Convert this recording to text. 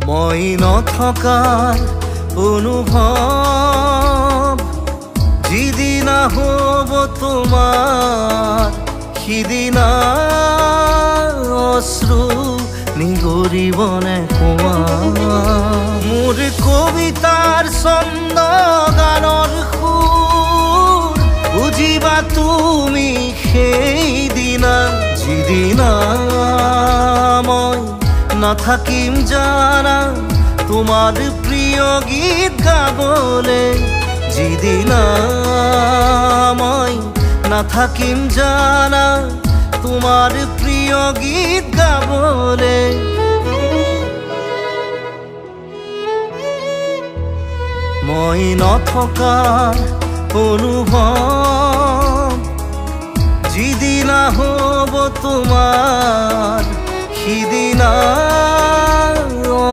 মই নথকাৰ অনুভৱ যিদিনা হ'ব তোমাৰ সিদিনা অশ্ৰু নিগৰিবনে কোৱা মোৰ কবিতাৰ ছন্দ গানৰ সুৰ বুজিবা তুমি সেইদিনা যিদিনা মই নাথাকিম জানা তোমাৰ প্ৰিয় গীত গাবলে যিদিনা মই নাথাকিম জানা তোমাৰ প্ৰিয় গীত গাবলে মই নথকাৰ অনুভৱ যিদিনা হ'ব তোমাৰ সিদিনা